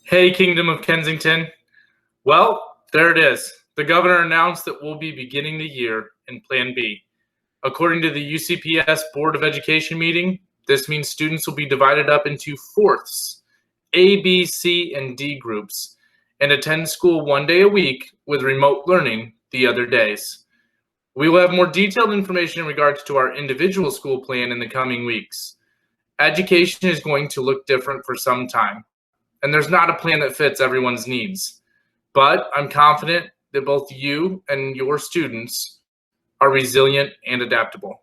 Hey, Kingdom of Kensington. Well, there it is. The governor announced that we'll be beginning the year in Plan B. According to the UCPS Board of Education meeting, this means students will be divided up into fourths, A, B, C, and D groups, and attend school one day a week with remote learning the other days. We will have more detailed information in regards to our individual school plan in the coming weeks. Education is going to look different for some time, and there's not a plan that fits everyone's needs. But I'm confident that both you and your students are resilient and adaptable.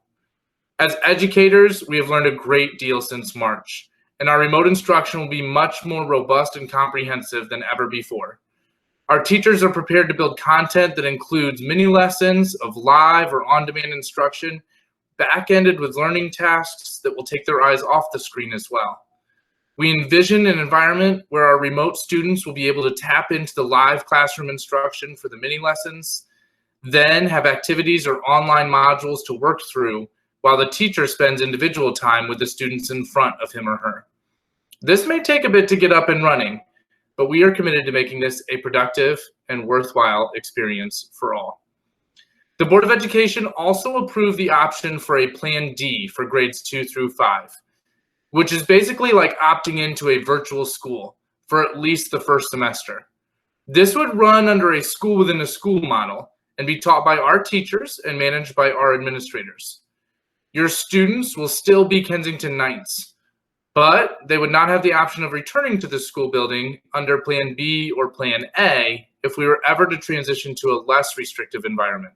As educators, we have learned a great deal since March, and our remote instruction will be much more robust and comprehensive than ever before. Our teachers are prepared to build content that includes mini lessons of live or on-demand instruction, back-ended with learning tasks that will take their eyes off the screen as well. We envision an environment where our remote students will be able to tap into the live classroom instruction for the mini lessons, then have activities or online modules to work through while the teacher spends individual time with the students in front of him or her. This may take a bit to get up and running, but we are committed to making this a productive and worthwhile experience for all. The Board of Education also approved the option for a Plan D for grades 2 through 5. Which is basically like opting into a virtual school for at least the first semester. This would run under a school within a school model and be taught by our teachers and managed by our administrators. Your students will still be Kensington Knights, but they would not have the option of returning to the school building under Plan B or Plan A if we were ever to transition to a less restrictive environment.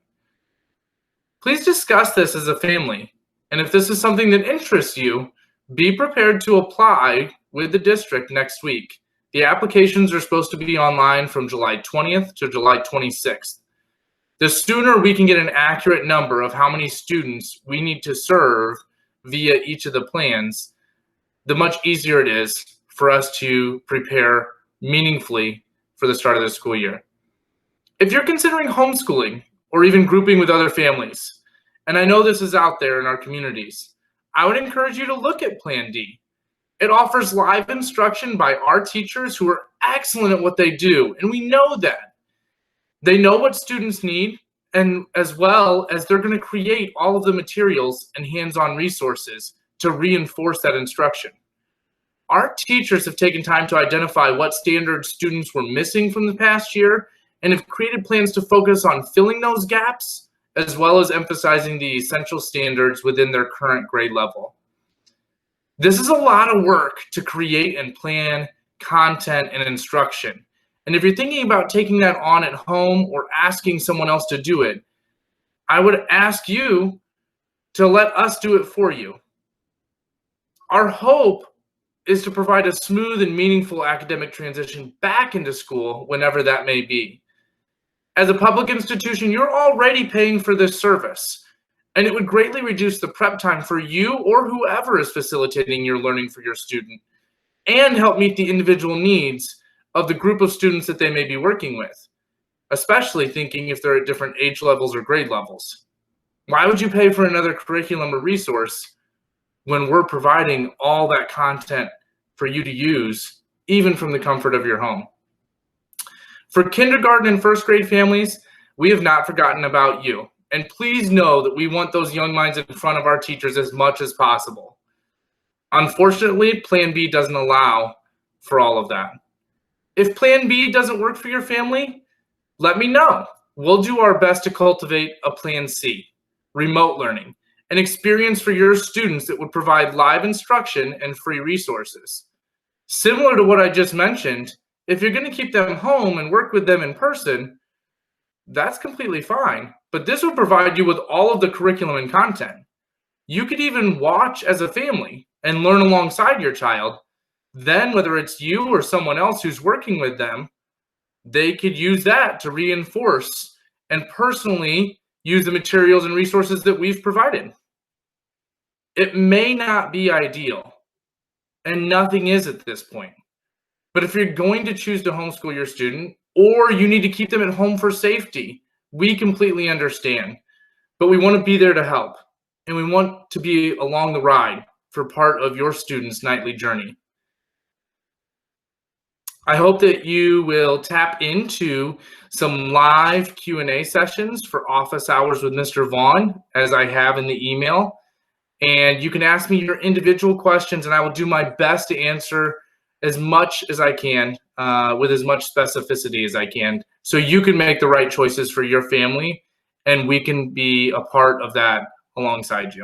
Please discuss this as a family, and if this is something that interests you, be prepared to apply with the district next week. The applications are supposed to be online from July 20th to July 26th. The sooner we can get an accurate number of how many students we need to serve via each of the plans, the much easier it is for us to prepare meaningfully for the start of the school year. If you're considering homeschooling or even grouping with other families, and I know this is out there in our communities, I would encourage you to look at Plan D. It offers live instruction by our teachers who are excellent at what they do, and we know that. They know what students need, and as well as they're going to create all of the materials and hands-on resources to reinforce that instruction. Our teachers have taken time to identify what standards students were missing from the past year and have created plans to focus on filling those gaps as well as emphasizing the essential standards within their current grade level. This is a lot of work to create and plan content and instruction. And if you're thinking about taking that on at home or asking someone else to do it, I would ask you to let us do it for you. Our hope is to provide a smooth and meaningful academic transition back into school whenever that may be. As a public institution, you're already paying for this service, and it would greatly reduce the prep time for you or whoever is facilitating your learning for your student, and help meet the individual needs of the group of students that they may be working with, especially thinking if they're at different age levels or grade levels. Why would you pay for another curriculum or resource when we're providing all that content for you to use, even from the comfort of your home? For kindergarten and first grade families, we have not forgotten about you. And please know that we want those young minds in front of our teachers as much as possible. Unfortunately, Plan B doesn't allow for all of that. If Plan B doesn't work for your family, let me know. We'll do our best to cultivate a Plan C, remote learning, an experience for your students that would provide live instruction and free resources. Similar to what I just mentioned, if you're going to keep them home and work with them in person, that's completely fine. But this would provide you with all of the curriculum and content. You could even watch as a family and learn alongside your child. Then, whether it's you or someone else who's working with them, they could use that to reinforce and personally use the materials and resources that we've provided. It may not be ideal, and nothing is at this point. But if you're going to choose to homeschool your student, or you need to keep them at home for safety, we completely understand. But we want to be there to help, and we want to be along the ride for part of your student's nightly journey. I hope that you will tap into some live Q&A sessions for office hours with Mr. Vaughn, as I have in the email. And you can ask me your individual questions, and I will do my best to answer as much as I can with as much specificity as I can, so you can make the right choices for your family, and we can be a part of that alongside you.